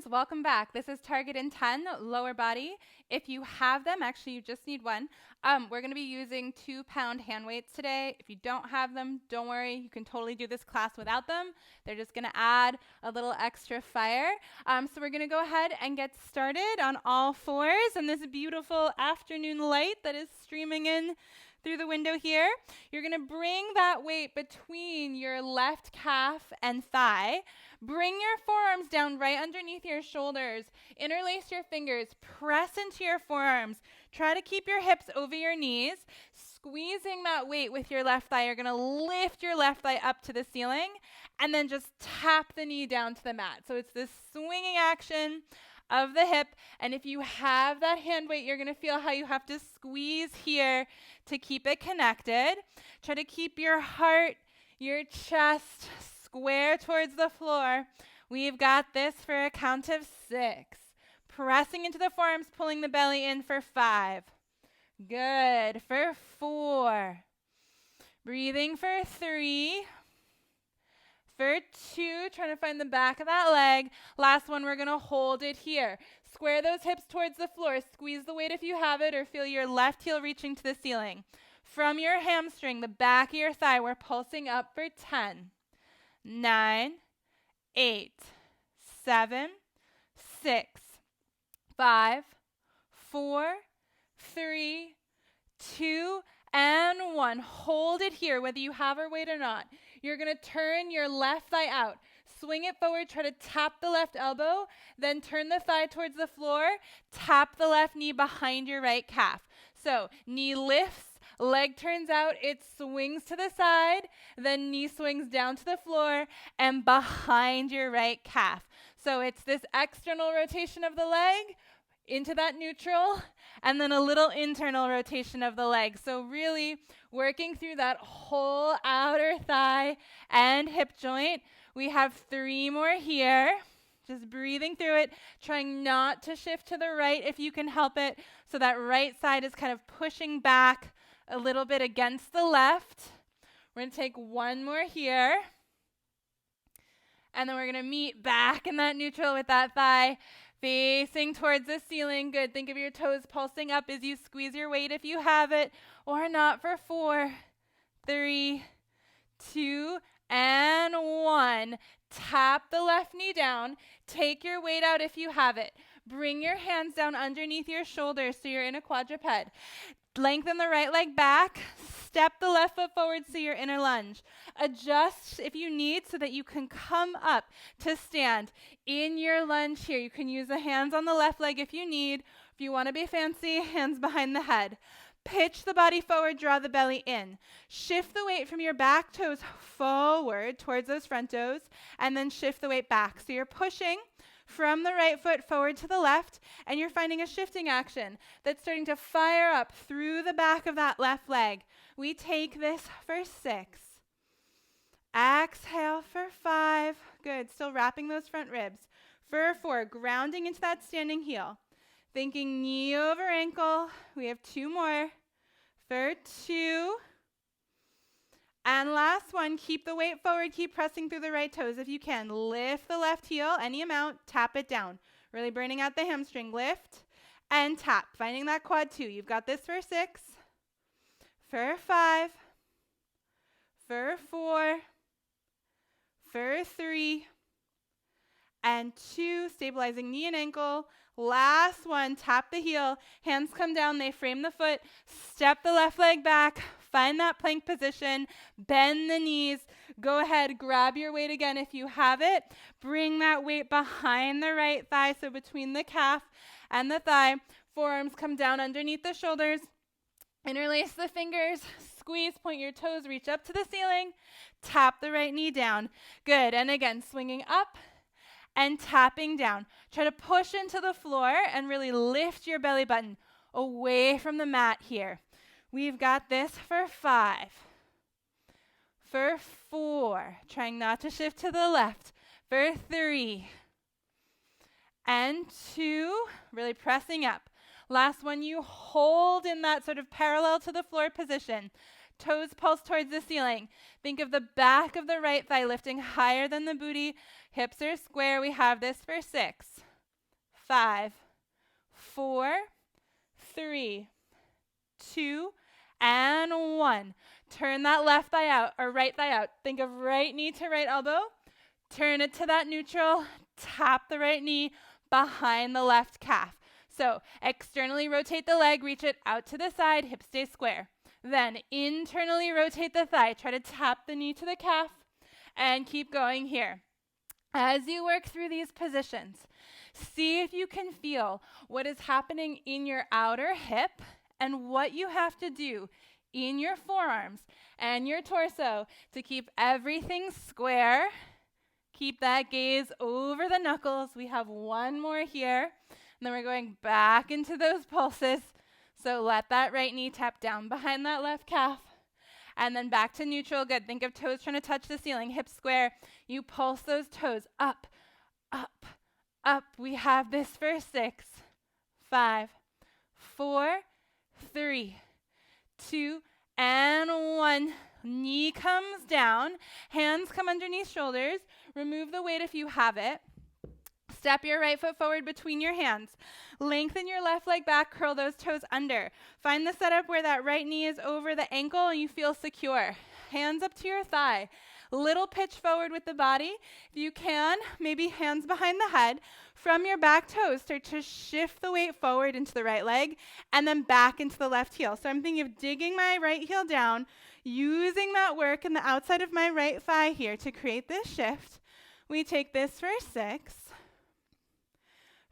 welcome back. This is target in 10, lower body. If you have them, actually you just need one. We're going to be using 2-pound hand weights today. If you don't have them, don't worry. You can totally do this class without them. They're just going to add a little extra fire. So we're going to go ahead and get started on all fours in this beautiful afternoon light that is streaming in through the window here. You're going to bring that weight between your left calf and thigh. Bring your forearms down right underneath your shoulders. Interlace your fingers. Press into your forearms. Try to keep your hips over your knees. Squeezing that weight with your left thigh. You're going to lift your left thigh up to the ceiling and then just tap the knee down to the mat. So it's this swinging action of the hip. And if you have that hand weight, you're going to feel how you have to squeeze here to keep it connected. Try to keep your heart, your chest square towards the floor. We've got this for a count of 6. Pressing into the forearms, pulling the belly in for 5. Good. For 4. Breathing for 3. For 2, trying to find the back of that leg. Last one, we're going to hold it here. Square those hips towards the floor. Squeeze the weight if you have it, or feel your left heel reaching to the ceiling. From your hamstring, the back of your thigh, we're pulsing up for 10, 9, 8, 7, 6, 5, 4, 3, 2, and 1. Hold it here, whether you have our weight or not. You're going to turn your left thigh out. Swing it forward. Try to tap the left elbow. Then turn the thigh towards the floor. Tap the left knee behind your right calf. So knee lifts, leg turns out. It swings to the side. Then knee swings down to the floor and behind your right calf. So it's this external rotation of the leg into that neutral, and then a little internal rotation of the leg. So really working through that whole outer thigh and hip joint. We have 3 more here. Just breathing through it, trying not to shift to the right if you can help it. So that right side is kind of pushing back a little bit against the left. We're going to take 1 more here. And then we're going to meet back in that neutral with that thigh facing towards the ceiling. Good. Think of your toes pulsing up as you squeeze your weight if you have it, or not, for 4, 3, 2, and 1. Tap the left knee down. Take your weight out if you have it. Bring your hands down underneath your shoulders so you're in a quadruped. Lengthen the right leg back. Step the left foot forward so you're in a lunge. Adjust if you need so that you can come up to stand in your lunge here. You can use the hands on the left leg if you need. If you want to be fancy, hands behind the head. Pitch the body forward, draw the belly in. Shift the weight from your back toes forward towards those front toes, and then shift the weight back. So you're pushing from the right foot forward to the left, and you're finding a shifting action that's starting to fire up through the back of that left leg. We take this for 6. Exhale for 5. Good. Still wrapping those front ribs. For 4, grounding into that standing heel. Thinking knee over ankle. We have 2 more. For 2. And last one, keep the weight forward. Keep pressing through the right toes if you can. Lift the left heel, any amount. Tap it down. Really burning out the hamstring. Lift and tap. Finding that quad 2. You've got this for 6. For 5. For 4. For 3. And 2, stabilizing knee and ankle. Last one, tap the heel, hands come down, they frame the foot, step the left leg back, find that plank position, bend the knees, go ahead, grab your weight again if you have it, bring that weight behind the right thigh, so between the calf and the thigh, forearms come down underneath the shoulders, interlace the fingers, squeeze, point your toes, reach up to the ceiling, tap the right knee down. Good, and again, swinging up and tapping down. Try to push into the floor and really lift your belly button away from the mat here. We've got this for 5. For 4, trying not to shift to the left. For 3. And 2, really pressing up. Last one, you hold in that sort of parallel to the floor position. Toes pulse towards the ceiling. Think of the back of the right thigh lifting higher than the booty. Hips are square. We have this for 6. 5, 4, 3, 2, and 1. Turn that left thigh out or right thigh out. Think of right knee to right elbow. Turn it to that neutral. Tap the right knee behind the left calf. So externally rotate the leg, reach it out to the side, hips stay square. Then internally rotate the thigh. Try to tap the knee to the calf and keep going here. As you work through these positions, see if you can feel what is happening in your outer hip and what you have to do in your forearms and your torso to keep everything square. Keep that gaze over the knuckles. We have one more here, and then we're going back into those pulses. So let that right knee tap down behind that left calf. And then back to neutral. Good. Think of toes trying to touch the ceiling. Hips square. You pulse those toes up, up, up. We have this for 6, 5, 4, 3, 2, and 1. Knee comes down. Hands come underneath shoulders. Remove the weight if you have it. Step your right foot forward between your hands. Lengthen your left leg back, curl those toes under. Find the setup where that right knee is over the ankle and you feel secure. Hands up to your thigh. Little pitch forward with the body. If you can, maybe hands behind the head. From your back toes, start to shift the weight forward into the right leg and then back into the left heel. So I'm thinking of digging my right heel down, using that work in the outside of my right thigh here to create this shift. We take this for 6.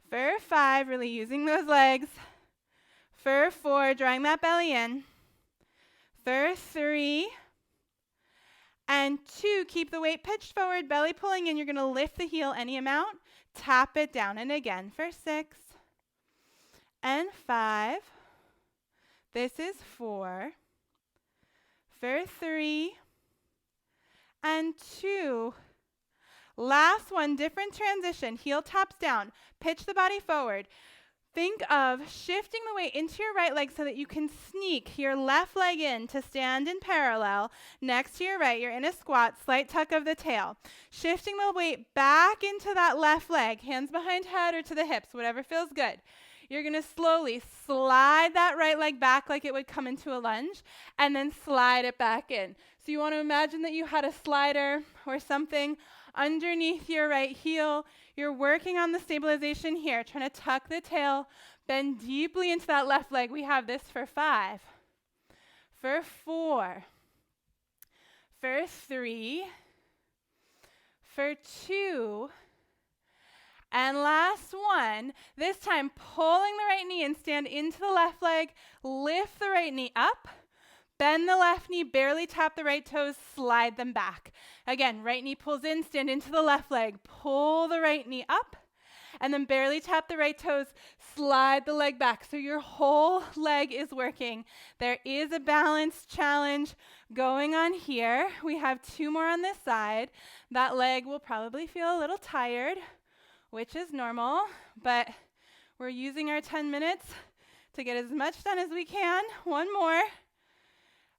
For 5, really using those legs. For 4, drawing that belly in. For 3 and 2, keep the weight pitched forward, belly pulling in. You're going to lift the heel any amount. Tap it down. And again for 6 and 5. This is 4. For 3 and 2. Last one, different transition. Heel taps down. Pitch the body forward. Think of shifting the weight into your right leg so that you can sneak your left leg in to stand in parallel. Next to your right, you're in a squat, slight tuck of the tail. Shifting the weight back into that left leg, hands behind head or to the hips, whatever feels good. You're going to slowly slide that right leg back like it would come into a lunge, and then slide it back in. So you want to imagine that you had a slider or something underneath your right heel. You're working on the stabilization here, trying to tuck the tail, bend deeply into that left leg. We have this for 5, for 4, for 3, for 2, and last one. This time, pulling the right knee and stand into the left leg, lift the right knee up, bend the left knee, barely tap the right toes, slide them back. Again, right knee pulls in, stand into the left leg, pull the right knee up, and then barely tap the right toes, slide the leg back. So your whole leg is working. There is a balance challenge going on here. We have 2 more on this side. That leg will probably feel a little tired, which is normal, but we're using our 10 minutes to get as much done as we can. 1 more.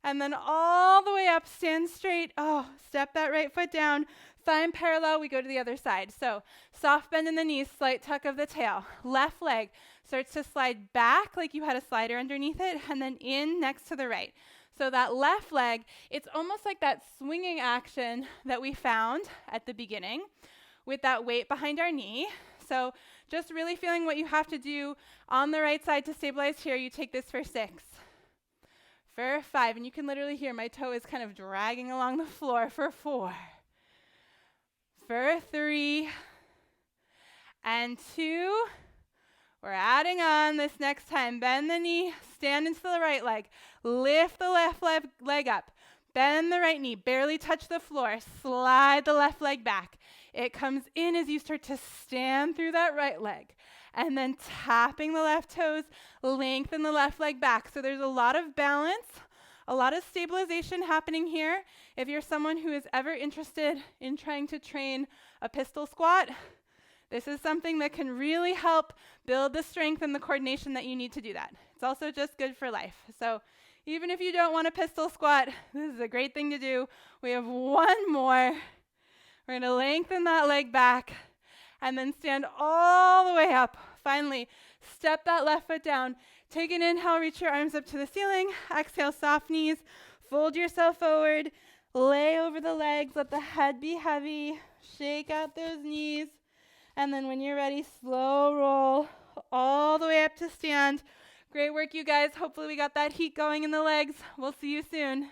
And then all the way up, stand straight. Oh, step that right foot down. Thigh in parallel, we go to the other side. So soft bend in the knees, slight tuck of the tail. Left leg starts to slide back like you had a slider underneath it, and then in next to the right. So that left leg, it's almost like that swinging action that we found at the beginning with that weight behind our knee. So just really feeling what you have to do on the right side to stabilize here. You take this for 6. For 5, and you can literally hear my toe is kind of dragging along the floor. For 4, for 3, and 2. We're adding on this next time. Bend the knee, stand into the right leg, lift the left leg up, bend the right knee, barely touch the floor, slide the left leg back. It comes in as you start to stand through that right leg. And then tapping the left toes, lengthen the left leg back. So there's a lot of balance, a lot of stabilization happening here. If you're someone who is ever interested in trying to train a pistol squat, this is something that can really help build the strength and the coordination that you need to do that. It's also just good for life. So even if you don't want a pistol squat, this is a great thing to do. We have 1 more. We're going to lengthen that leg back and then stand all the way up. Finally, step that left foot down. Take an inhale, reach your arms up to the ceiling. Exhale, soft knees. Fold yourself forward. Lay over the legs. Let the head be heavy. Shake out those knees. And then when you're ready, slow roll all the way up to stand. Great work, you guys. Hopefully we got that heat going in the legs. We'll see you soon.